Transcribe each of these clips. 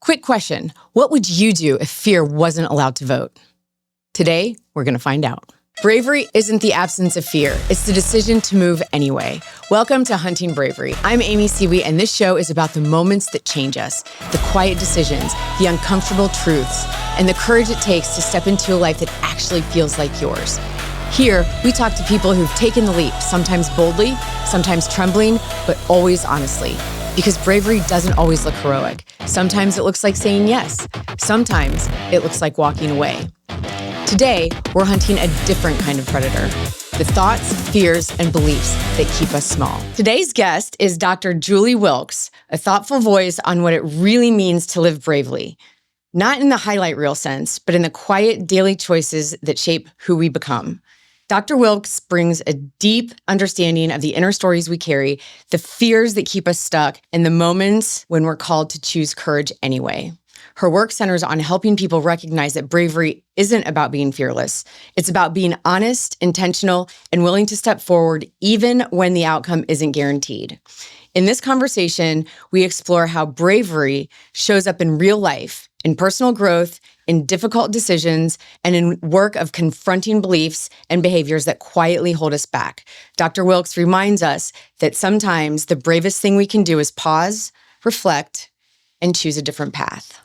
Quick question. What would you do if fear wasn't allowed to vote? Today, we're going to find out. Bravery isn't the absence of fear. It's the decision to move anyway. Welcome to Hunting Bravery. I'm Siewe, and this show is about the moments that change us, the quiet decisions, the uncomfortable truths, and the courage it takes to step into a life that actually feels like yours. Here, we talk to people who've taken the leap, sometimes boldly, sometimes trembling, but always honestly. Because bravery doesn't always look heroic. Sometimes it looks like saying yes. Sometimes it looks like walking away. Today, we're hunting a different kind of predator, the thoughts, fears, and beliefs that keep us small. Today's guest is Dr. Juile Wilkes, a thoughtful voice on what it really means to live bravely. Not in the highlight reel sense, but in the quiet daily choices that shape who we become. Dr. Wilkes brings a deep understanding of the inner stories we carry, the fears that keep us stuck, and the moments when we're called to choose courage anyway. Her work centers on helping people recognize that bravery isn't about being fearless. It's about being honest, intentional, and willing to step forward even when the outcome isn't guaranteed. In this conversation, we explore how bravery shows up in real life, in personal growth, in difficult decisions, and in work of confronting beliefs and behaviors that quietly hold us back. Dr. Wilkes reminds us that sometimes the bravest thing we can do is pause, reflect, and choose a different path.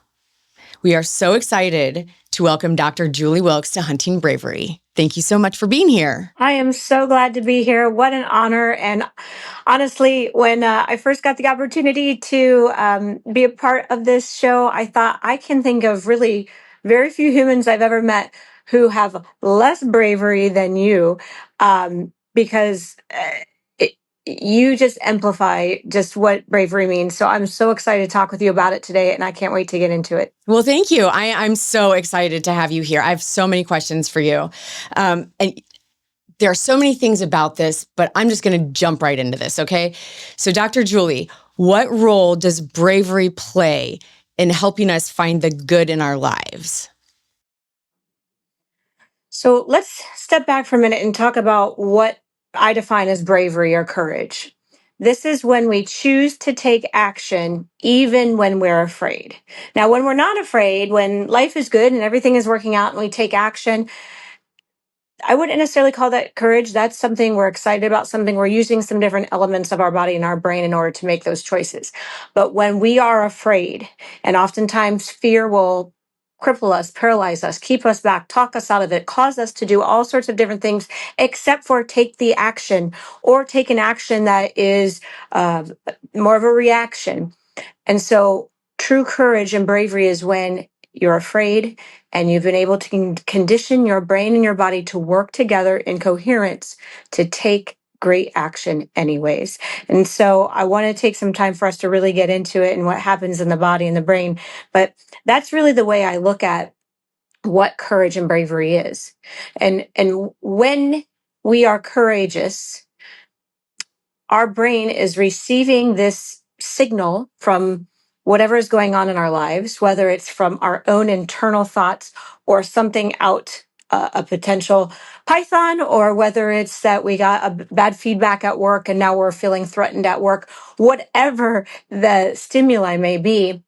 We are so excited to welcome Dr. Juile Wilkes to Hunting Bravery. Thank you so much for being here. I am so glad to be here. What an honor. And honestly, when I first got the opportunity to be a part of this show, I thought I can think of really very few humans I've ever met who have less bravery than you, because you just amplify just what bravery means. So I'm so excited to talk with you about it today, and I can't wait to get into it. Well, thank you. I'm so excited to have you here. I have so many questions for you. And there are so many things about this, but I'm just going to jump right into this, okay? So Dr. Juile, what role does bravery play in helping us find the good in our lives? So let's step back for a minute and talk about what I define as bravery or courage. This is when we choose to take action even when we're afraid. Now, when we're not afraid, when life is good and everything is working out and we take action, I wouldn't necessarily call that courage. That's something we're excited about, something we're using some different elements of our body and our brain in order to make those choices. But when we are afraid, and oftentimes fear will cripple us, paralyze us, keep us back, talk us out of it, cause us to do all sorts of different things, except for take the action or take an action that is more of a reaction. And so true courage and bravery is when you're afraid and you've been able to condition your brain and your body to work together in coherence to take great action anyways. And so I want to take some time for us to really get into it and what happens in the body and the brain. But that's really the way I look at what courage and bravery is. And when we are courageous, our brain is receiving this signal from whatever is going on in our lives, whether it's from our own internal thoughts or something out, a potential python, or whether it's that we got a bad feedback at work and now we're feeling threatened at work, whatever the stimuli may be.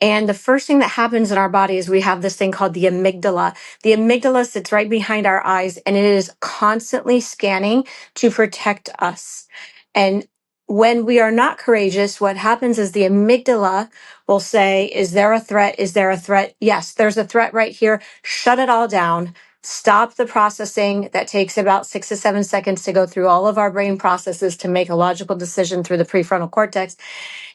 And the first thing that happens in our body is we have this thing called the amygdala. The amygdala sits right behind our eyes and it is constantly scanning to protect us. And when we are not courageous, what happens is the amygdala will say, is there a threat? Is there a threat? Yes, there's a threat right here. Shut it all down. Stop the processing. That takes about 6 to 7 seconds to go through all of our brain processes to make a logical decision through the prefrontal cortex.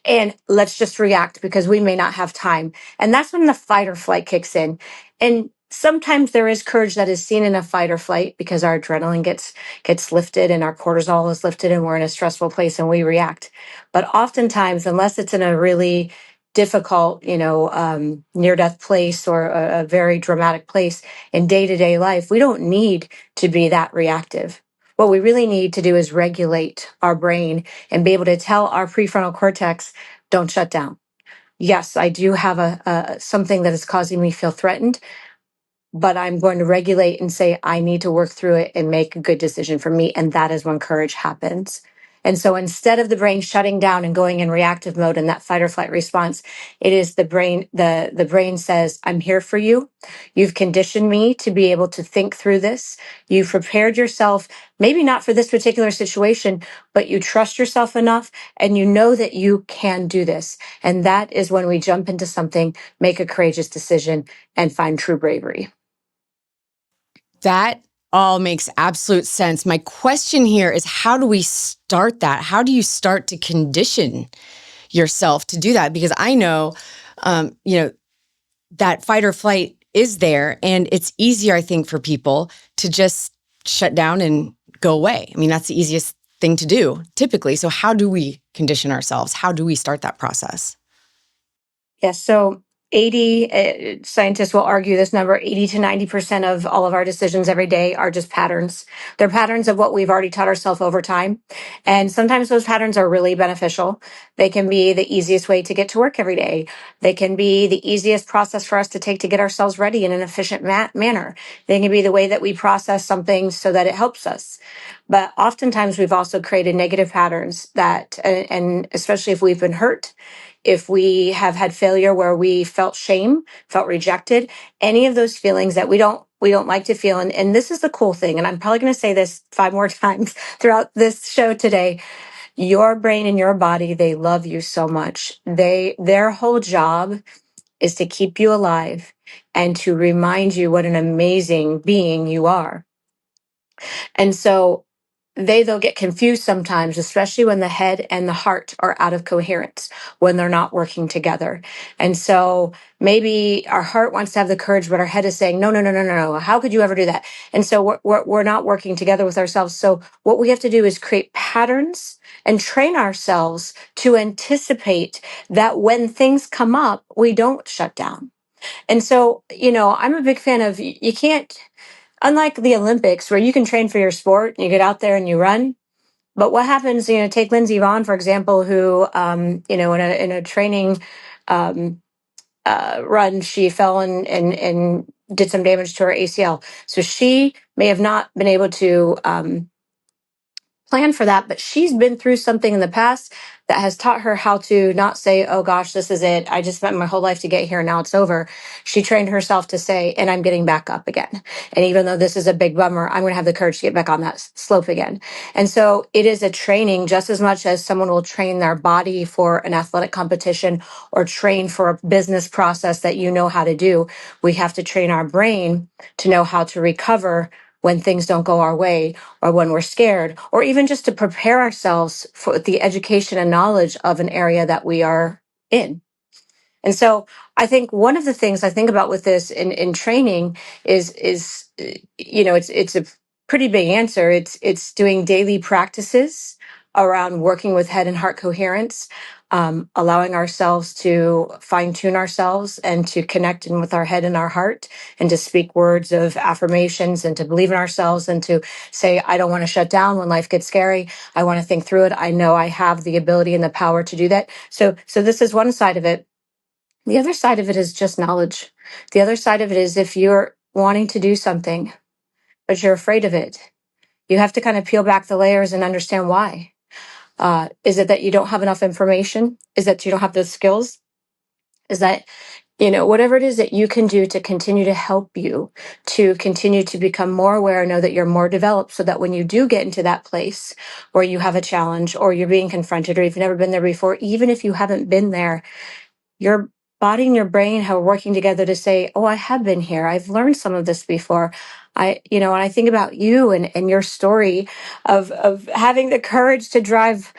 And let's just react because we may not have time. And that's when the fight or flight kicks in. And sometimes there is courage that is seen in a fight or flight because our adrenaline gets lifted and our cortisol is lifted and we're in a stressful place and we react. But oftentimes, unless it's in a really difficult, near-death place or a very dramatic place in day-to-day life, we don't need to be that reactive. What we really need to do is regulate our brain and be able to tell our prefrontal cortex, don't shut down. Yes, I do have something that is causing me feel threatened, but I'm going to regulate and say, I need to work through it and make a good decision for me. And that is when courage happens. And so instead of the brain shutting down and going in reactive mode in that fight or flight response, it is the brain, the brain says, I'm here for you. You've conditioned me to be able to think through this. You've prepared yourself, maybe not for this particular situation, but you trust yourself enough and you know that you can do this. And that is when we jump into something, make a courageous decision, and find true bravery. That all makes absolute sense. My question here is, how do we start that? How do you start to condition yourself to do that? Because I know, that fight or flight is there, and it's easier, I think, for people to just shut down and go away. I mean, that's the easiest thing to do typically. So how do we condition ourselves? How do we start that process? Yes. So 80 scientists will argue this number, 80 to 90% of all of our decisions every day are just patterns. They're patterns of what we've already taught ourselves over time. And sometimes those patterns are really beneficial. They can be the easiest way to get to work every day. They can be the easiest process for us to take to get ourselves ready in an efficient manner. They can be the way that we process something so that it helps us. But oftentimes we've also created negative patterns that, and especially if we've been hurt, if we have had failure where we felt shame, felt rejected, any of those feelings that we don't like to feel. And this is the cool thing. And I'm probably going to say this 5 more times throughout this show today. Your brain and your body, they love you so much. Their whole job is to keep you alive and to remind you what an amazing being you are. And so they'll get confused sometimes, especially when the head and the heart are out of coherence, when they're not working together. And so maybe our heart wants to have the courage, but our head is saying, no, no, no, no, no, no. How could you ever do that? And so we're not working together with ourselves. So what we have to do is create patterns and train ourselves to anticipate that when things come up, we don't shut down. And so, I'm a big fan of, you can't, unlike the Olympics where you can train for your sport, you get out there and you run. But what happens, take Lindsey Vonn, for example, who, in a training run, she fell and did some damage to her ACL. So she may have not been able to plan for that, but she's been through something in the past that has taught her how to not say, oh gosh, this is it. I just spent my whole life to get here. Now it's over. She trained herself to say, and I'm getting back up again. And even though this is a big bummer, I'm going to have the courage to get back on that slope again. And so it is a training just as much as someone will train their body for an athletic competition or train for a business process that you know how to do. We have to train our brain to know how to recover when things don't go our way or when we're scared, or even just to prepare ourselves for the education and knowledge of an area that we are in. And so I think one of the things I think about with this in training is it's a pretty big answer. It's doing daily practices around working with head and heart coherence, allowing ourselves to fine tune ourselves and to connect in with our head and our heart, and to speak words of affirmations and to believe in ourselves and to say, I don't want to shut down when life gets scary. I want to think through it. I know I have the ability and the power to do that. So this is one side of it. The other side of it is just knowledge. The other side of it is if you're wanting to do something, but you're afraid of it, you have to kind of peel back the layers and understand why. Is it that you don't have enough information? Is that you don't have the skills? Is that, whatever it is that you can do to continue to help you to continue to become more aware, know that you're more developed so that when you do get into that place where you have a challenge or you're being confronted or you've never been there before, even if you haven't been there, your body and your brain are working together to say, oh, I have been here. I've learned some of this before. And I think about you and your story of having the courage to drive,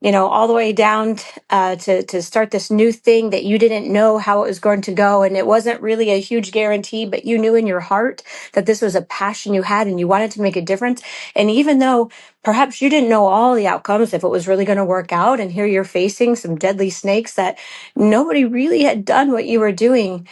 all the way down to start this new thing that you didn't know how it was going to go. And it wasn't really a huge guarantee, but you knew in your heart that this was a passion you had and you wanted to make a difference. And even though perhaps you didn't know all the outcomes, if it was really going to work out, and here you're facing some deadly snakes that nobody really had done what you were doing,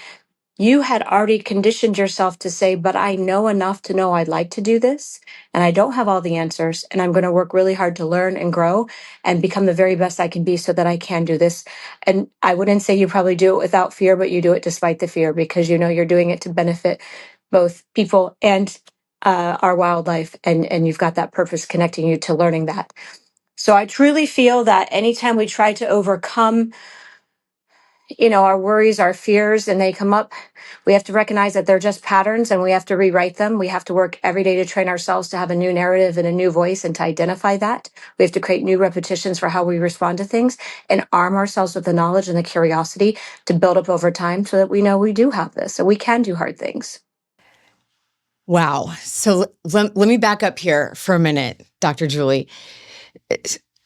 you had already conditioned yourself to say, but I know enough to know I'd like to do this, and I don't have all the answers, and I'm going to work really hard to learn and grow and become the very best I can be so that I can do this. And I wouldn't say you probably do it without fear, but you do it despite the fear because you're doing it to benefit both people and our wildlife, and you've got that purpose connecting you to learning that. So I truly feel that anytime we try to overcome, our worries, our fears, and they come up, we have to recognize that they're just patterns and we have to rewrite them. We have to work every day to train ourselves to have a new narrative and a new voice and to identify that. We have to create new repetitions for how we respond to things and arm ourselves with the knowledge and the curiosity to build up over time so that we know we do have this, so we can do hard things. Wow. So let me back up here for a minute, Dr. Julie.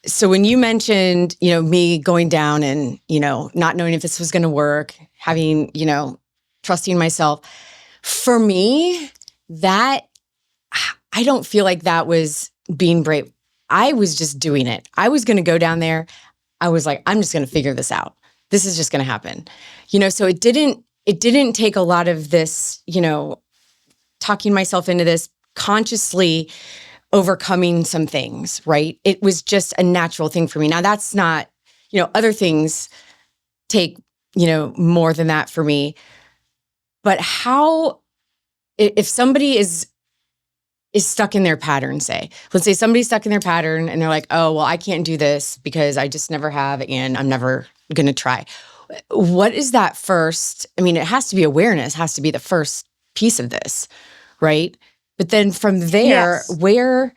So when you mentioned, me going down and, not knowing if this was going to work, having, trusting myself, for me, that I don't feel like that was being brave. I was just doing it. I was going to go down there. I was like, I'm just going to figure this out. This is just going to happen. So it didn't take a lot of this, talking myself into this, consciously overcoming some things, right? It was just a natural thing for me. Now that's not, other things take, more than that for me. But if somebody is stuck in their pattern, let's say somebody's stuck in their pattern and they're like, oh, well, I can't do this because I just never have and I'm never going to try. What is that first? I mean, it has to be awareness, has to be the first piece of this, right? But then from there, Yes.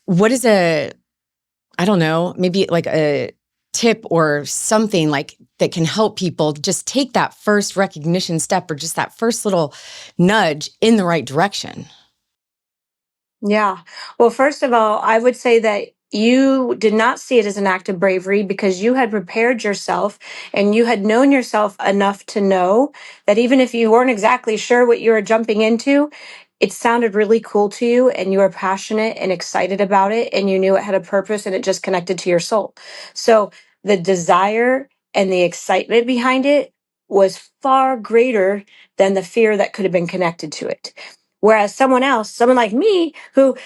what is I don't know, maybe like a tip or something like that can help people just take that first recognition step or just that first little nudge in the right direction? Yeah. Well, first of all, I would say that you did not see it as an act of bravery because you had prepared yourself and you had known yourself enough to know that even if you weren't exactly sure what you were jumping into, it sounded really cool to you and you were passionate and excited about it and you knew it had a purpose and it just connected to your soul. So the desire and the excitement behind it was far greater than the fear that could have been connected to it. Whereas someone like me, who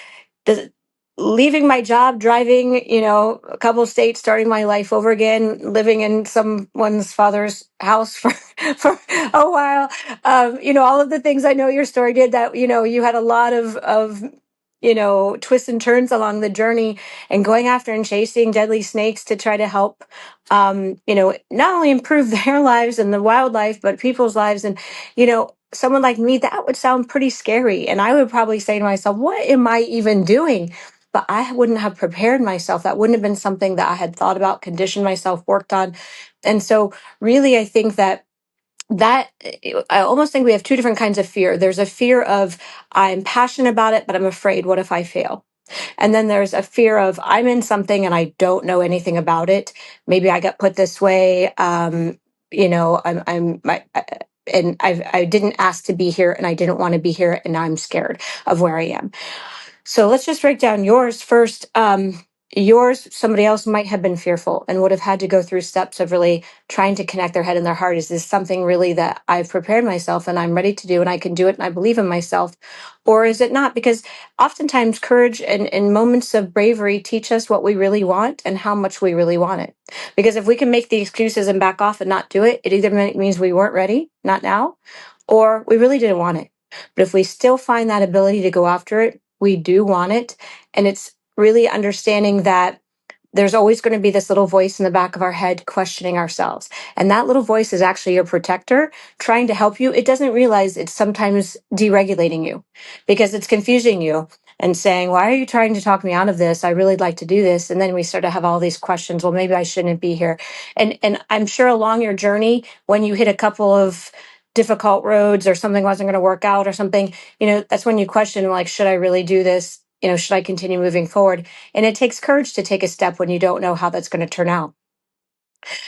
does leaving my job, driving, a couple of states, starting my life over again, living in someone's father's house for, for a while, all of the things I know your story did that, you had a lot of twists and turns along the journey and going after and chasing deadly snakes to try to help, not only improve their lives and the wildlife, but people's lives. And, someone like me, that would sound pretty scary. And I would probably say to myself, what am I even doing? But I wouldn't have prepared myself. That wouldn't have been something that I had thought about, conditioned myself, worked on. And so really, I think that I almost think we have two different kinds of fear. There's a fear of I'm passionate about it, but I'm afraid, what if I fail? And then there's a fear of I'm in something and I don't know anything about it. Maybe I got put this way. And I didn't ask to be here and I didn't want to be here and I'm scared of where I am. So let's just break down yours first. Yours, somebody else might have been fearful and would have had to go through steps of really trying to connect their head and their heart. Is this something really that I've prepared myself and I'm ready to do and I can do it and I believe in myself? Or is it not? Because oftentimes courage and moments of bravery teach us what we really want and how much we really want it. Because if we can make the excuses and back off and not do it, it either means we weren't ready, not now, or we really didn't want it. But if we still find that ability to go after it, we do want it. And it's really understanding that there's always going to be this little voice in the back of our head questioning ourselves. And that little voice is actually your protector trying to help you. It doesn't realize it's sometimes deregulating you because it's confusing you and saying, why are you trying to talk me out of this? I really like to do this. And then we start to have all these questions. Well, maybe I shouldn't be here. And I'm sure along your journey, when you hit a couple of difficult roads or something wasn't going to work out or something, that's when you question, like, should I really do this? Should I continue moving forward? And it takes courage to take a step when you don't know how that's going to turn out.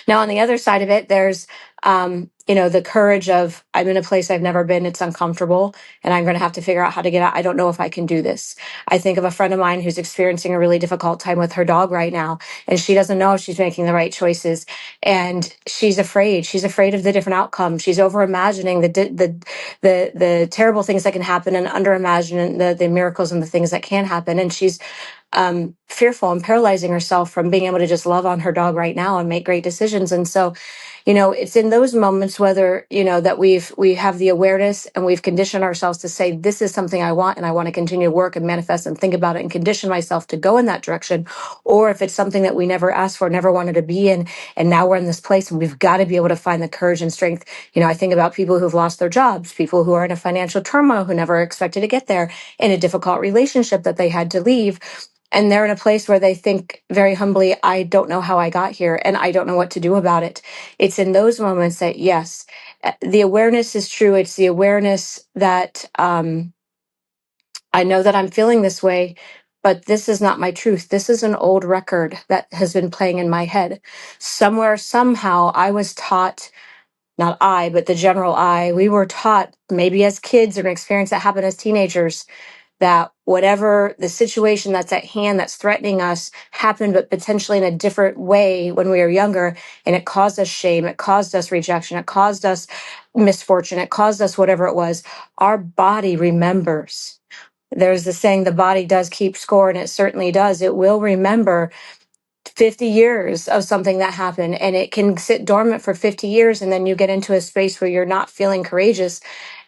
Now, on the other side of it, there's, the courage of I'm in a place I've never been. It's uncomfortable and I'm going to have to figure out how to get out. I don't know if I can do this. I think of a friend of mine who's experiencing a really difficult time with her dog right now. And she doesn't know if she's making the right choices. And she's afraid. She's afraid of the different outcomes. She's over imagining the terrible things that can happen and under imagining the miracles and the things that can happen. And she's fearful and paralyzing herself from being able to just love on her dog right now and make great decisions. And so, It's in those moments, whether, that we have the awareness and we've conditioned ourselves to say, this is something I want, and I want to continue to work and manifest and think about it and condition myself to go in that direction. Or if it's something that we never asked for, never wanted to be in, and now we're in this place and we've got to be able to find the courage and strength. I think about people who've lost their jobs, people who are in a financial turmoil, who never expected to get there, in a difficult relationship that they had to leave. And they're in a place where they think very humbly, I don't know how I got here and I don't know what to do about it. It's in those moments that, yes, the awareness is true. It's the awareness that I know that I'm feeling this way, but this is not my truth. This is an old record that has been playing in my head. Somewhere, somehow, I was taught, not I, but the general I, we were taught, maybe as kids or an experience that happened as teenagers, that whatever the situation that's at hand that's threatening us happened, but potentially in a different way when we were younger. And it caused us shame. It caused us rejection. It caused us misfortune. It caused us whatever it was. Our body remembers. There's the saying, the body does keep score, and it certainly does. It will remember 50 years of something that happened, and it can sit dormant for 50 years. And then you get into a space where you're not feeling courageous,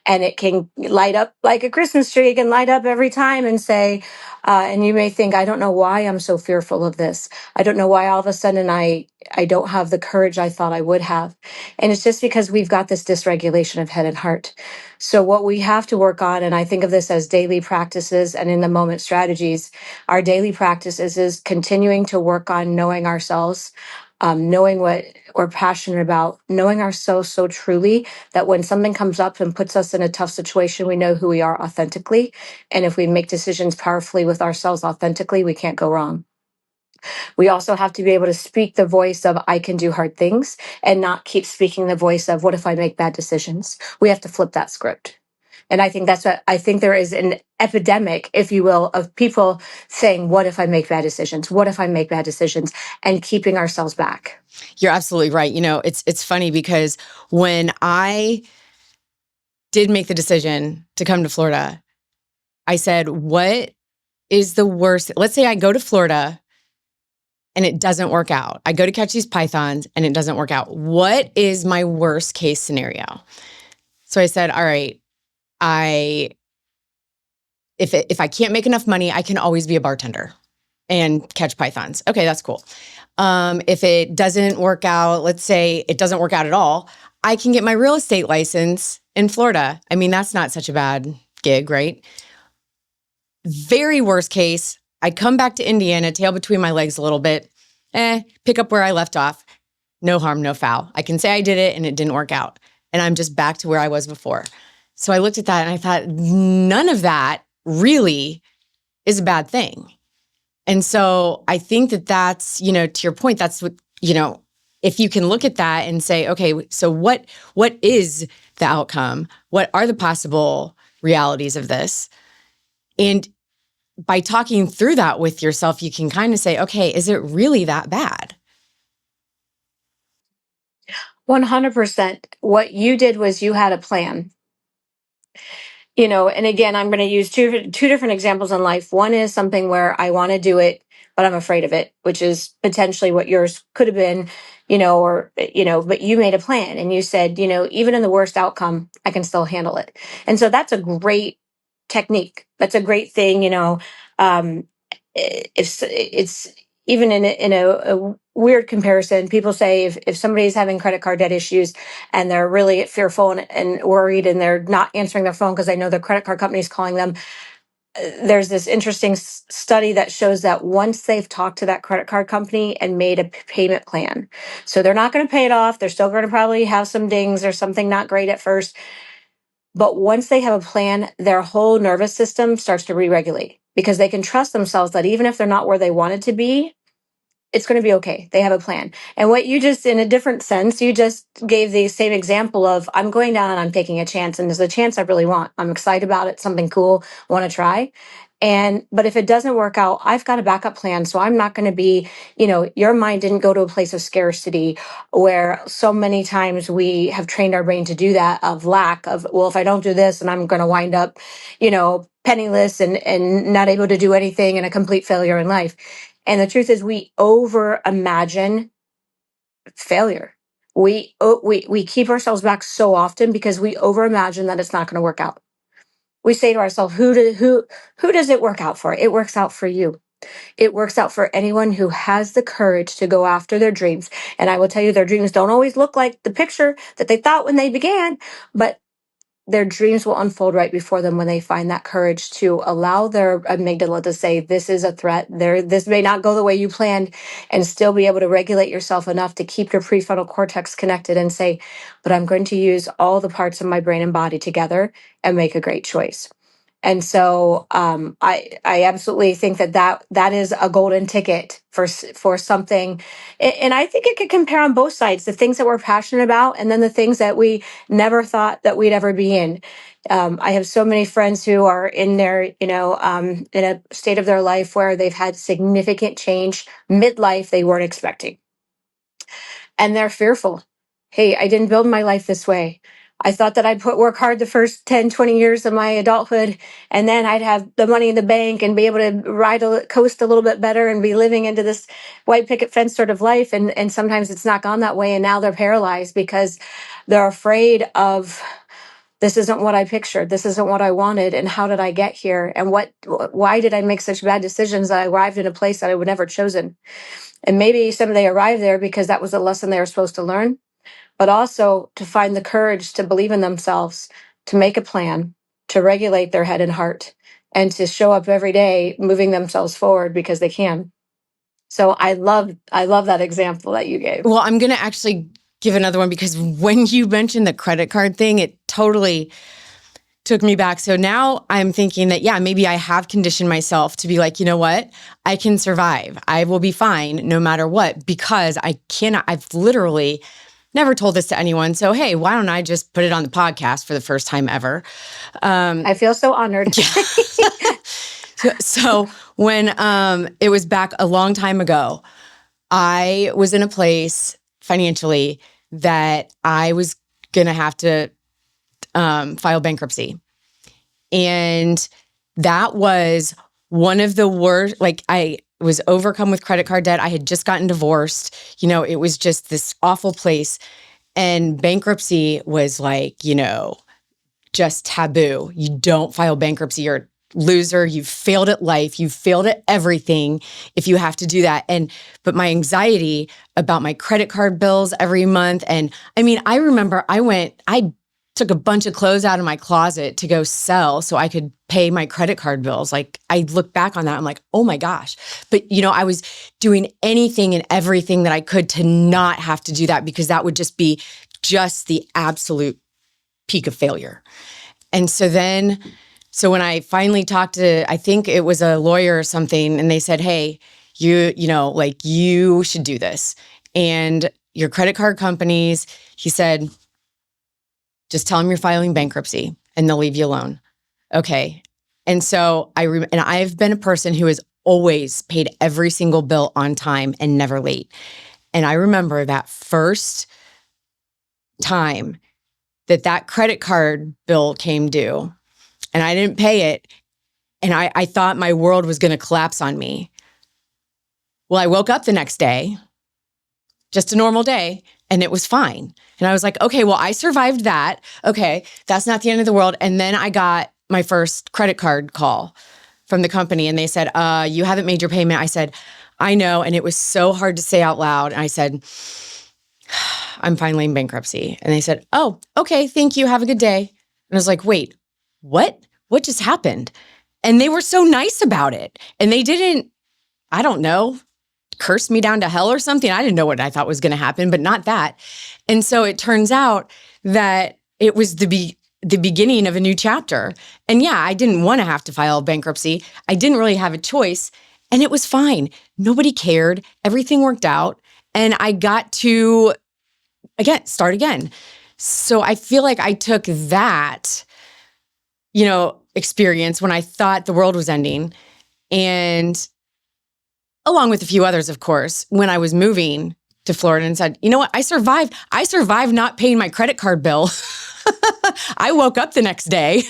and it can light up like a Christmas tree. It can light up every time and say, and you may think, I don't know why I'm so fearful of this. I don't know why all of a sudden I don't have the courage I thought I would have. And it's just because we've got this dysregulation of head and heart. So what we have to work on, and I think of this as daily practices and in the moment strategies, our daily practices is continuing to work on knowing ourselves, knowing what we're passionate about, knowing ourselves so truly that when something comes up and puts us in a tough situation, we know who we are authentically. And if we make decisions powerfully with ourselves authentically, we can't go wrong. We also have to be able to speak the voice of, I can do hard things, and not keep speaking the voice of, what if I make bad decisions? We have to flip that script. And I think I think there is an epidemic, if you will, of people saying, what if I make bad decisions? What if I make bad decisions? And keeping ourselves back. You're absolutely right. It's funny because when I did make the decision to come to Florida, I said, what is the worst? Let's say I go to Florida and it doesn't work out. I go to catch these pythons and it doesn't work out. What is my worst case scenario? So I said, all right, if I can't make enough money, I can always be a bartender and catch pythons. Okay, that's cool. If it doesn't work out, let's say it doesn't work out at all, I can get my real estate license in Florida. I mean, that's not such a bad gig, right? Very worst case, I come back to Indiana, tail between my legs a little bit, pick up where I left off. No harm, no foul. I can say I did it and it didn't work out. And I'm just back to where I was before. So I looked at that and I thought, none of that really is a bad thing. And so I think that's, to your point, that's what, if you can look at that and say, okay, so what is the outcome? What are the possible realities of this? And by talking through that with yourself, you can kind of say, okay, is it really that bad? 100%. What you did was you had a plan. And again, I'm going to use two different examples in life. One is something where I want to do it, but I'm afraid of it, which is potentially what yours could have been, but you made a plan and you said, even in the worst outcome, I can still handle it. And so that's a great technique. That's a great thing, it's even in a weird comparison, people say if somebody's having credit card debt issues and they're really fearful and worried and they're not answering their phone because they know their credit card company is calling them, there's this interesting study that shows that once they've talked to that credit card company and made a payment plan, so they're not going to pay it off, they're still going to probably have some dings or something not great at first, but once they have a plan, their whole nervous system starts to re-regulate because they can trust themselves that even if they're not where they wanted to be, it's going to be okay. They have a plan. And what you just, in a different sense, you just gave the same example of, I'm going down and I'm taking a chance. And there's a chance I really want. I'm excited about it. Something cool. Want to try. But if it doesn't work out, I've got a backup plan. So I'm not going to be, your mind didn't go to a place of scarcity where so many times we have trained our brain to do that, of lack of, well, if I don't do this and I'm going to wind up, penniless and not able to do anything and a complete failure in life. And the truth is we over imagine failure. We keep ourselves back so often because we overimagine that it's not going to work out. We say to ourselves, who does it work out for? It works out for you. It works out for anyone who has the courage to go after their dreams. And I will tell you, their dreams don't always look like the picture that they thought when they began, but their dreams will unfold right before them when they find that courage to allow their amygdala to say, this is a threat. This may not go the way you planned, and still be able to regulate yourself enough to keep your prefrontal cortex connected and say, but I'm going to use all the parts of my brain and body together and make a great choice. And so I absolutely think that is a golden ticket for something, and I think it could compare on both sides: the things that we're passionate about, and then the things that we never thought that we'd ever be in. I have so many friends who are in their, in a state of their life where they've had significant change midlife they weren't expecting, and they're fearful. Hey, I didn't build my life this way. I thought that I'd work hard the first 10, 20 years of my adulthood, and then I'd have the money in the bank and be able to coast a little bit better and be living into this white picket fence sort of life. And sometimes it's not gone that way. And now they're paralyzed because they're afraid of, this isn't what I pictured. This isn't what I wanted. And how did I get here? And why did I make such bad decisions that I arrived in a place that I would never chosen? And maybe someday arrived there because that was a lesson they were supposed to learn, but also to find the courage to believe in themselves, to make a plan, to regulate their head and heart, and to show up every day moving themselves forward because they can. So I love that example that you gave. Well, I'm going to actually give another one, because when you mentioned the credit card thing, it totally took me back. So now I'm thinking that, yeah, maybe I have conditioned myself to be like, you know what? I can survive. I will be fine no matter what, because I've literally never told this to anyone. So, hey, why don't I just put it on the podcast for the first time ever? I feel so honored. So when it was back a long time ago, I was in a place financially that I was going to have to file bankruptcy. And that was one of the worst. Like, I was overcome with credit card debt. I had just gotten divorced. It was just this awful place. And bankruptcy was like, just taboo. You don't file bankruptcy. You're a loser. You've failed at life. You've failed at everything if you have to do that. But my anxiety about my credit card bills every month. And I mean, I remember I took a bunch of clothes out of my closet to go sell so I could pay my credit card bills. Like, I look back on that, I'm like, oh my gosh. But I was doing anything and everything that I could to not have to do that, because that would just be just the absolute peak of failure. And so when I finally talked to, I think it was a lawyer or something, and they said, hey, you should do this. And your credit card companies, he said, just tell them you're filing bankruptcy and they'll leave you alone. Okay. And so I've been a person who has always paid every single bill on time and never late. And I remember that first time that credit card bill came due and I didn't pay it. And I thought my world was going to collapse on me. Well, I woke up the next day, just a normal day, and it was fine. And I was like, okay, well, I survived that. Okay, that's not the end of the world. And then I got my first credit card call from the company, and they said, you haven't made your payment. I said, I know. And it was so hard to say out loud. And I said, I'm filing bankruptcy. And they said, oh, okay, thank you. Have a good day. And I was like, wait, what? What just happened? And they were so nice about it. And they didn't, I don't know, curse me down to hell or something. I didn't know what I thought was going to happen, but not that. And so it turns out that it was the beginning of a new chapter. And yeah, I didn't want to have to file bankruptcy. I didn't really have a choice, and it was fine. Nobody cared. Everything worked out. And I got to, start again. So I feel like I took that, experience when I thought the world was ending, and along with a few others, of course, when I was moving to Florida, and said, you know what? I survived. I survived not paying my credit card bill. I woke up the next day.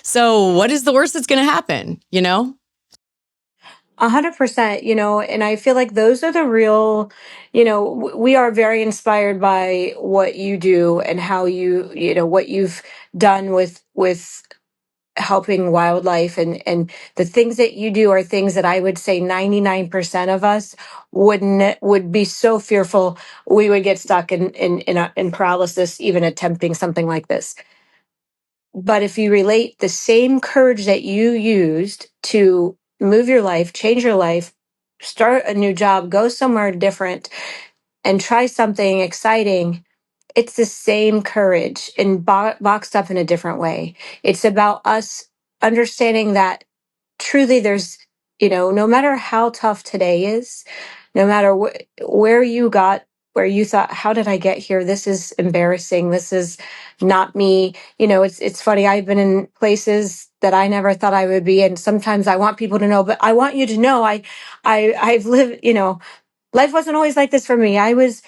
So what is the worst that's going to happen, 100%, and I feel like those are the real, we are very inspired by what you do and how what you've done with helping wildlife, and the things that you do are things that I would say 99% of us would be so fearful we would get stuck in paralysis even attempting something like this. But if you relate the same courage that you used to move your life, change your life, start a new job, go somewhere different, and try something exciting, it's the same courage and boxed up in a different way. It's about us understanding that truly there's, no matter how tough today is, no matter where you got, where you thought, how did I get here? This is embarrassing. This is not me. It's funny. I've been in places that I never thought I would be. And sometimes I want people to know, but I want you to know, I've lived, life wasn't always like this for me. I was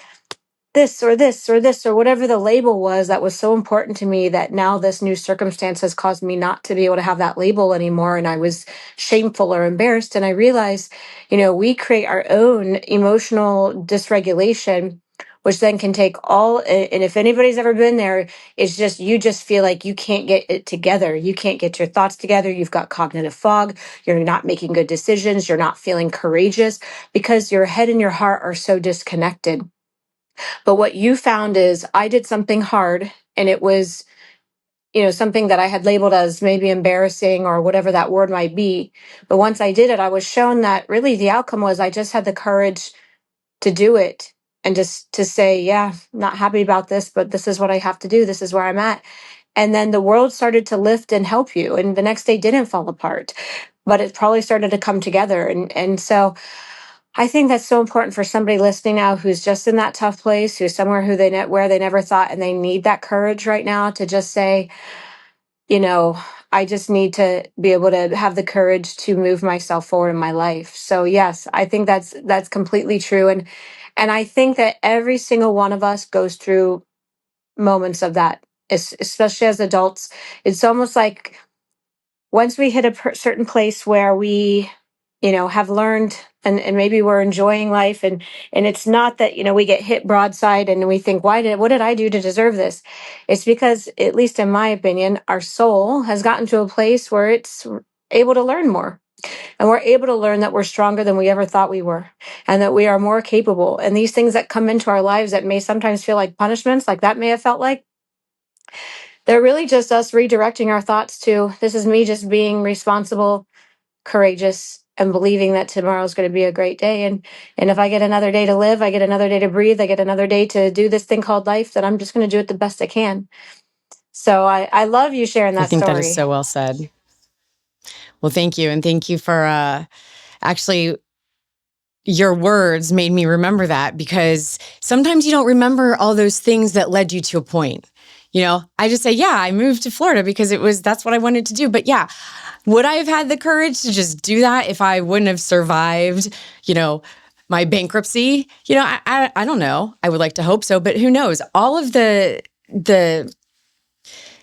this or this or this or whatever the label was that was so important to me, that now this new circumstance has caused me not to be able to have that label anymore. And I was shameful or embarrassed. And I realized, we create our own emotional dysregulation, which then can take all, and if anybody's ever been there, it's just, you just feel like you can't get it together. You can't get your thoughts together. You've got cognitive fog. You're not making good decisions. You're not feeling courageous because your head and your heart are so disconnected. But what you found is I did something hard, and it was, something that I had labeled as maybe embarrassing or whatever that word might be. But once I did it, I was shown that really the outcome was I just had the courage to do it and just to say, yeah, not happy about this, but this is what I have to do. This is where I'm at. And then the world started to lift and help you. And the next day didn't fall apart, but it probably started to come together. And so I think that's so important for somebody listening now who's just in that tough place, who's somewhere where they never thought, and they need that courage right now to just say, I just need to be able to have the courage to move myself forward in my life. So yes, I think that's completely true. And I think that every single one of us goes through moments of that, especially as adults. It's almost like once we hit a certain place where we, have learned, and maybe we're enjoying life, and it's not that, we get hit broadside and we think, what did I do to deserve this? It's because, at least in my opinion, our soul has gotten to a place where it's able to learn more. And we're able to learn that we're stronger than we ever thought we were, and that we are more capable. And these things that come into our lives that may sometimes feel like punishments, like that may have felt like, they're really just us redirecting our thoughts to, this is me just being responsible, courageous, and believing that tomorrow's going to be a great day. And if I get another day to live, I get another day to breathe, I get another day to do this thing called life, then I'm just going to do it the best I can. So I love you sharing I that think that is story. so well said. Well, thank you. And thank you for actually, your words made me remember that, because sometimes you don't remember all those things that led you to a point. I just say, yeah, I moved to Florida because that's what I wanted to do. But yeah, would I have had the courage to just do that if I wouldn't have survived, my bankruptcy? I don't know. I would like to hope so, but who knows? All of the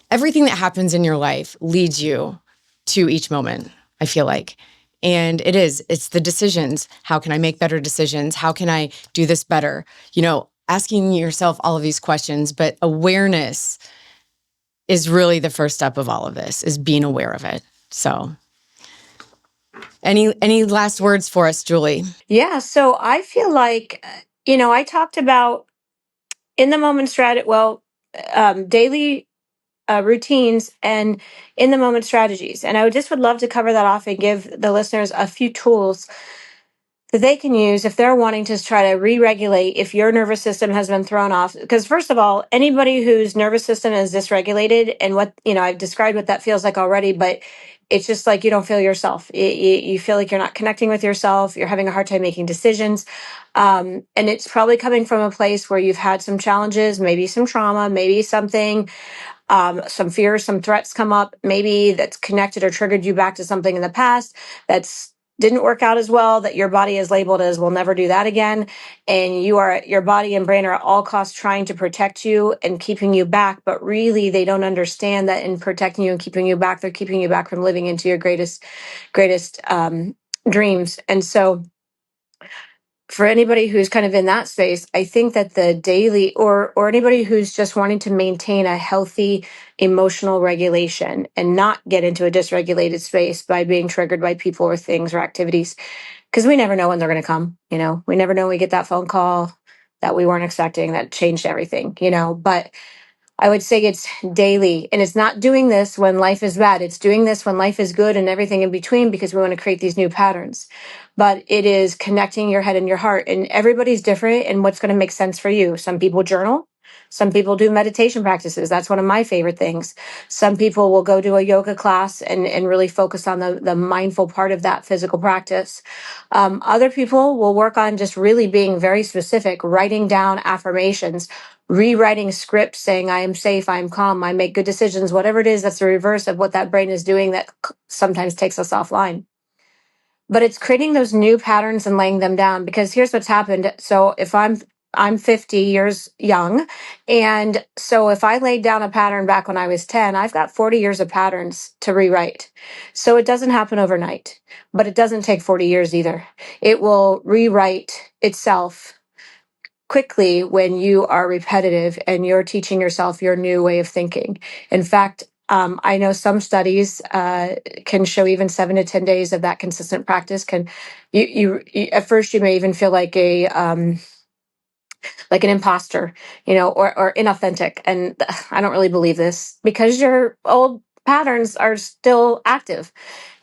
everything that happens in your life leads you to each moment, I feel like. And it's the decisions. How can I make better decisions? How can I do this better? Asking yourself all of these questions, but awareness is really the first step of all of this, is being aware of it. So any last words for us, Julie? Yeah. So I feel like, I talked about in the moment strategy, daily routines and in the moment strategies. And I would love to cover that off and give the listeners a few tools that they can use if they're wanting to try to re-regulate if your nervous system has been thrown off. Because first of all, anybody whose nervous system is dysregulated, and I've described what that feels like already, but it's just like you don't feel yourself. You feel like you're not connecting with yourself. You're having a hard time making decisions. And it's probably coming from a place where you've had some challenges, maybe some trauma, maybe something, some fears, some threats come up, maybe that's connected or triggered you back to something in the past that's didn't work out as well, that your body is labeled as will never do that again. And your body and brain are at all costs trying to protect you and keeping you back. But really, they don't understand that in protecting you and keeping you back, they're keeping you back from living into your greatest dreams. And so for anybody who's kind of in that space, I think that the daily or anybody who's just wanting to maintain a healthy emotional regulation and not get into a dysregulated space by being triggered by people or things or activities, because we never know when they're going to come. We never know when we get that phone call that we weren't expecting that changed everything. But I would say it's daily, and it's not doing this when life is bad. It's doing this when life is good and everything in between, because we want to create these new patterns. But it is connecting your head and your heart, and everybody's different and what's going to make sense for you. Some people journal. Some people do meditation practices. That's one of my favorite things. Some people will go to a yoga class and really focus on the mindful part of that physical practice. Other people will work on just really being very specific, writing down affirmations, rewriting scripts saying, I am safe, I am calm, I make good decisions, whatever it is, that's the reverse of what that brain is doing that sometimes takes us offline. But it's creating those new patterns and laying them down, because here's what's happened. So if I'm 50 years young, and so if I laid down a pattern back when I was 10, I've got 40 years of patterns to rewrite. So it doesn't happen overnight, but it doesn't take 40 years either. It will rewrite itself quickly when you are repetitive and you're teaching yourself your new way of thinking. In fact, I know some studies can show even 7 to 10 days of that consistent practice can you at first you may even feel like like an imposter, or inauthentic. And I don't really believe this, because your old patterns are still active.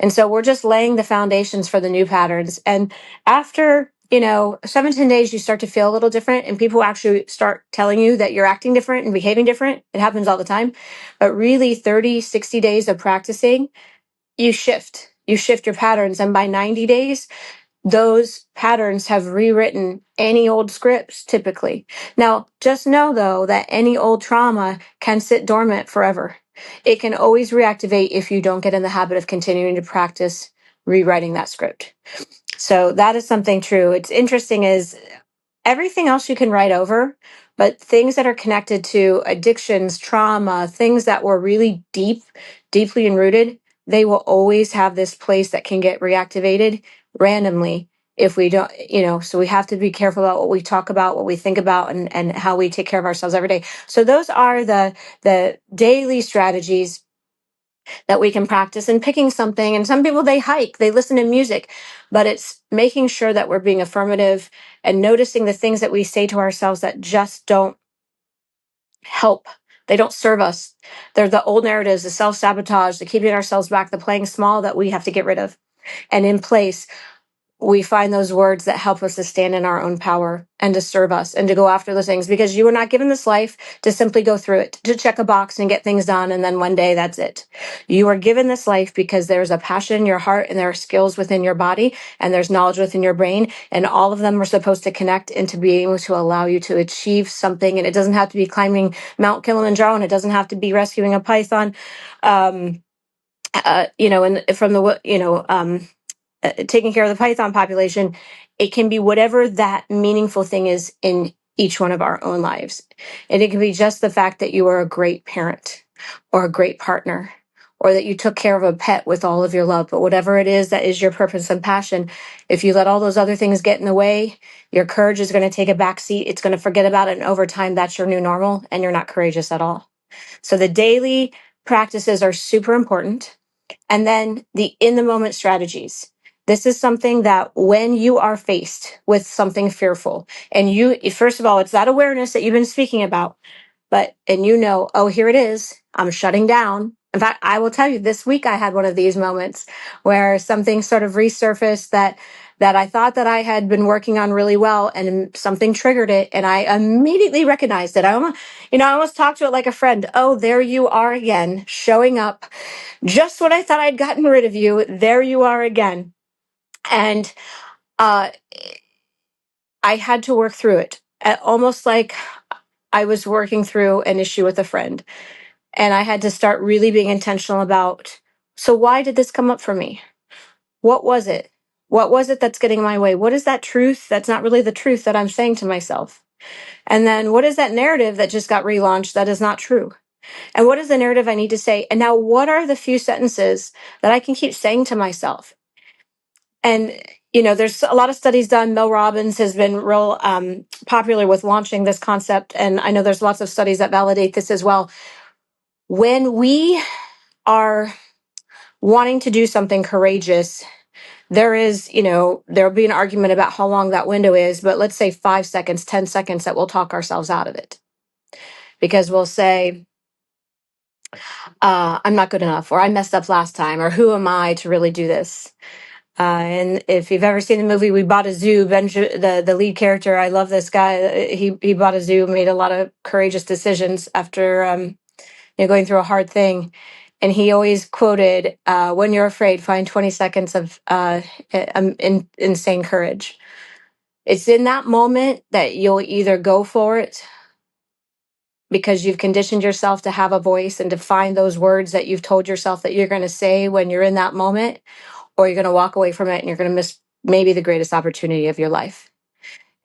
And so we're just laying the foundations for the new patterns. And after, 7 to 10 days, you start to feel a little different, and people actually start telling you that you're acting different and behaving different. It happens all the time. But really 30, 60 days of practicing, you shift your patterns. And by 90 days, those patterns have rewritten any old scripts typically. Now, just know though that any old trauma can sit dormant forever. It can always reactivate if you don't get in the habit of continuing to practice rewriting that script. So that is something true. It's interesting is everything else you can write over, but things that are connected to addictions, trauma, things that were really deeply enrooted, they will always have this place that can get reactivated randomly if we don't, so we have to be careful about what we talk about, what we think about, and how we take care of ourselves every day. So those are the daily strategies that we can practice, and picking something. And some people, they hike, they listen to music, but it's making sure that we're being affirmative and noticing the things that we say to ourselves that just don't help. They don't serve us. They're the old narratives, the self-sabotage, the keeping ourselves back, the playing small that we have to get rid of. And in place, we find those words that help us to stand in our own power and to serve us and to go after those things, because you were not given this life to simply go through it, to check a box and get things done, and then one day that's it. You are given this life because there's a passion in your heart, and there are skills within your body, and there's knowledge within your brain, and all of them are supposed to connect into being able to allow you to achieve something. And it doesn't have to be climbing Mount Kilimanjaro, and it doesn't have to be rescuing a python, and from the, taking care of the python population. It can be whatever that meaningful thing is in each one of our own lives. And it can be just the fact that you are a great parent or a great partner, or that you took care of a pet with all of your love. But whatever it is that is your purpose and passion, if you let all those other things get in the way, your courage is going to take a back seat. It's going to forget about it. And over time, that's your new normal, and you're not courageous at all. So the daily practices are super important. And then the in the moment strategies. This is something that when you are faced with something fearful, and first of all, it's that awareness that you've been speaking about, and oh, here it is, I'm shutting down. In fact, I will tell you, this week I had one of these moments where something sort of resurfaced that I thought that I had been working on really well, and something triggered it, and I immediately recognized it. I almost talked to it like a friend. Oh, there you are again, showing up just when I thought I'd gotten rid of you. There you are again. And uh, I had to work through it, almost like I was working through an issue with a friend. And I had to start really being intentional about, so why did this come up for me? What was it? What was it that's getting in my way? What is that truth that's not really the truth that I'm saying to myself? And then what is that narrative that just got relaunched that is not true? And what is the narrative I need to say? And now what are the few sentences that I can keep saying to myself? And, there's a lot of studies done. Mel Robbins has been real popular with launching this concept. And I know there's lots of studies that validate this as well. When we are wanting to do something courageous, there'll be an argument about how long that window is, but let's say 5 seconds, 10 seconds that we'll talk ourselves out of it. Because we'll say, I'm not good enough, or I messed up last time, or who am I to really do this? And if you've ever seen the movie We Bought a Zoo, the lead character, I love this guy. He bought a zoo, made a lot of courageous decisions after going through a hard thing. And he always quoted, when you're afraid, find 20 seconds of insane courage. It's in that moment that you'll either go for it because you've conditioned yourself to have a voice and to find those words that you've told yourself that you're going to say when you're in that moment, or you're going to walk away from it and you're going to miss maybe the greatest opportunity of your life.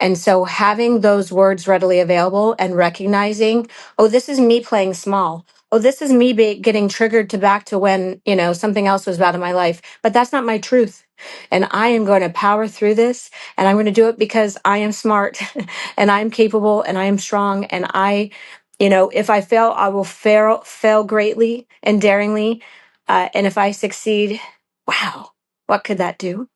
And so having those words readily available and recognizing, oh, this is me playing small. Oh, this is me getting triggered to back to when, something else was bad in my life. But that's not my truth. And I am going to power through this. And I'm going to do it because I am smart and I'm capable and I am strong. And if I fail, I will fail greatly and daringly. And if I succeed, wow, what could that do?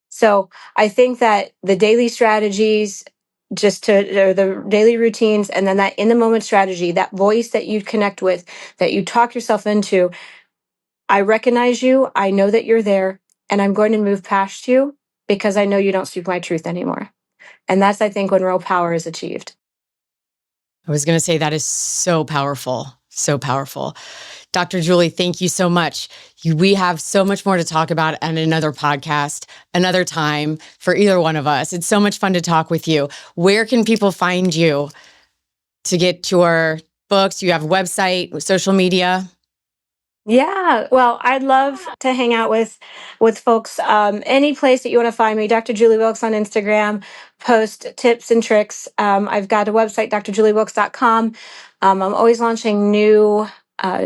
So I think that the daily strategies, or the daily routines, and then that in the moment strategy, that voice that you connect with, that you talk yourself into, I recognize you, I know that you're there, and I'm going to move past you because I know you don't speak my truth anymore. And that's, I think, when real power is achieved. I was going to say that is so powerful, so powerful. Dr. Julie, thank you so much. We have so much more to talk about on another podcast, another time for either one of us. It's so much fun to talk with you. Where can people find you to get your books? You have a website, social media? Yeah, well, I'd love to hang out with folks. Any place that you want to find me, Dr. Juile Wilkes on Instagram, post tips and tricks. I've got a website, drjuliewilkes.com. I'm always launching new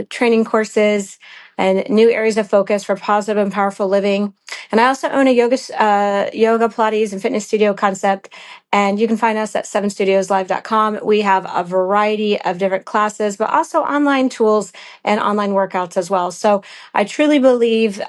training courses and new areas of focus for positive and powerful living. And I also own a yoga, Pilates, and fitness studio concept. And you can find us at sevenstudioslive.com. We have a variety of different classes, but also online tools and online workouts as well. So I truly believe,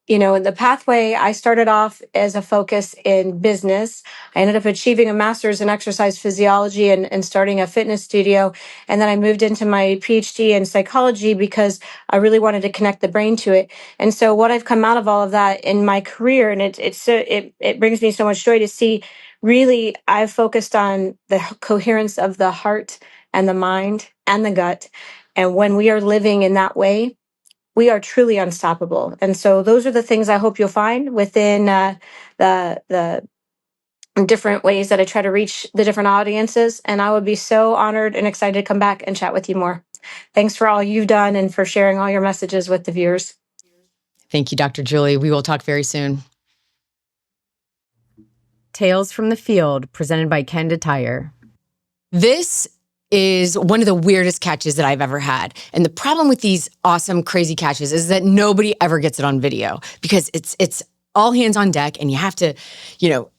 in the pathway, I started off as a focus in business. I ended up achieving a master's in exercise physiology and starting a fitness studio. And then I moved into my PhD in psychology because I really wanted to connect the brain to it. And so what I've come out of all of that in my career, and it brings me so much joy to see, really, I've focused on the coherence of the heart and the mind and the gut. And when we are living in that way, we are truly unstoppable. And so those are the things I hope you'll find within the different ways that I try to reach the different audiences. And I would be so honored and excited to come back and chat with you more. Thanks for all you've done and for sharing all your messages with the viewers. Thank you, Dr. Julie. We will talk very soon. Tales from the Field, presented by Kenda Tire. This is one of the weirdest catches that I've ever had. And the problem with these awesome, crazy catches is that nobody ever gets it on video because it's all hands on deck and you have to, you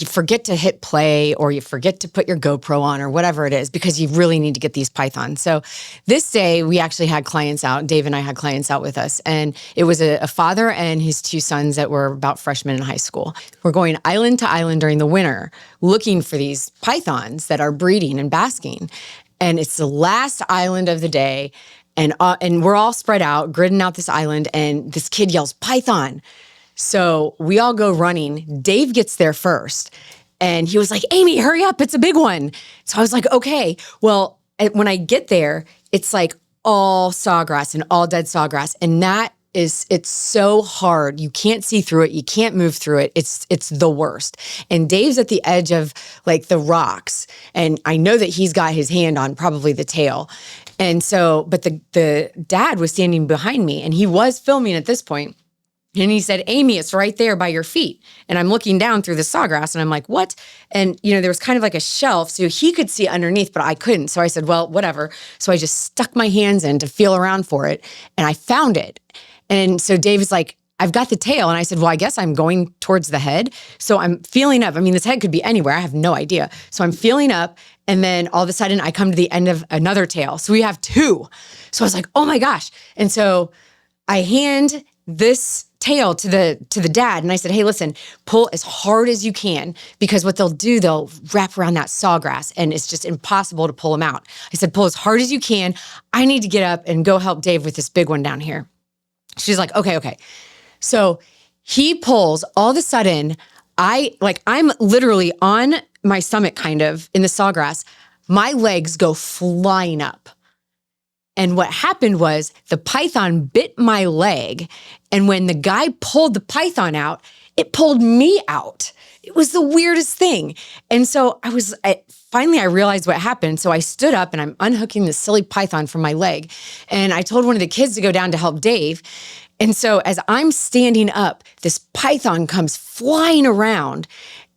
forget to hit play or you forget to put your GoPro on or whatever it is because you really need to get these pythons. So this day we actually had clients out. Dave and I had clients out with us, and it was a father and his two sons that were about freshmen in high school. We're going island to island during the winter looking for these pythons that are breeding and basking. And it's the last island of the day, and we're all spread out, gridding out this island, and this kid yells, "Python." So we all go running. Dave gets there first, and he was like, "Amy, hurry up, it's a big one." So I was like, okay. Well, when I get there, it's like all sawgrass and all dead sawgrass. And it's so hard. You can't see through it. You can't move through it. It's the worst. And Dave's at the edge of like the rocks. And I know that he's got his hand on probably the tail. And so, but the dad was standing behind me, and he was filming at this point. And he said, "Amy, it's right there by your feet." And I'm looking down through the sawgrass and I'm like, "What?" And, there was kind of like a shelf so he could see underneath, but I couldn't. So I said, "Well, whatever." So I just stuck my hands in to feel around for it, and I found it. And so Dave is like, I've got the tail. And I said, well, I guess I'm going towards the head. So I'm feeling up. I mean, this head could be anywhere. I have no idea. So I'm feeling up. And then all of a sudden I come to the end of another tail. So we have two. So I was like, oh my gosh. And so I hand this tail to the dad. And I said, hey, listen, pull as hard as you can, because what they'll do, they'll wrap around that sawgrass and it's just impossible to pull them out. I said, pull as hard as you can. I need to get up and go help Dave with this big one down here. She's like, okay. So he pulls. All of a sudden, I'm literally on my stomach kind of in the sawgrass. My legs go flying up. And what happened was the python bit my leg. And when the guy pulled the python out, it pulled me out. It was the weirdest thing. And so finally I realized what happened. So I stood up and I'm unhooking this silly python from my leg. And I told one of the kids to go down to help Dave. And so as I'm standing up, this python comes flying around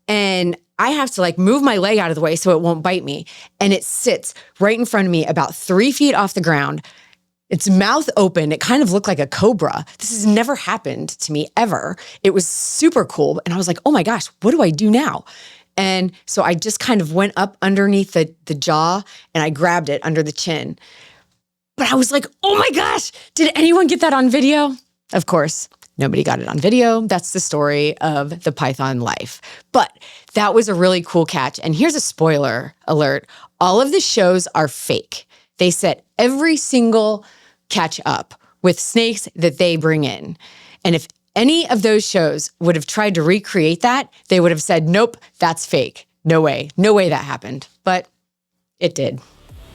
and I have to move my leg out of the way so it won't bite me. And it sits right in front of me about 3 feet off the ground. Its mouth open. It kind of looked like a cobra. This has never happened to me ever. It was super cool. And I was like, oh my gosh, what do I do now? And so I just kind of went up underneath the jaw and I grabbed it under the chin. But I was like, oh my gosh, did anyone get that on video? Of course, nobody got it on video. That's the story of the python life. But that was a really cool catch. And here's a spoiler alert. All of the shows are fake. They set every single catch up with snakes that they bring in. And if any of those shows would have tried to recreate that, they would have said, nope, that's fake. No way that happened. But it did.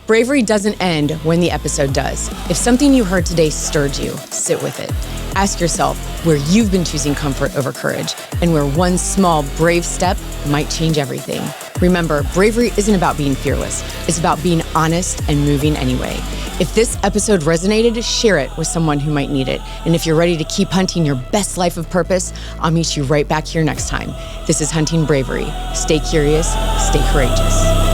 Bravery doesn't end when the episode does. If something you heard today stirred you, sit with it. Ask yourself where you've been choosing comfort over courage and where one small brave step might change everything. Remember, bravery isn't about being fearless. It's about being honest and moving anyway. If this episode resonated, share it with someone who might need it. And if you're ready to keep hunting your best life of purpose, I'll meet you right back here next time. This is Hunting Bravery. Stay curious, stay courageous.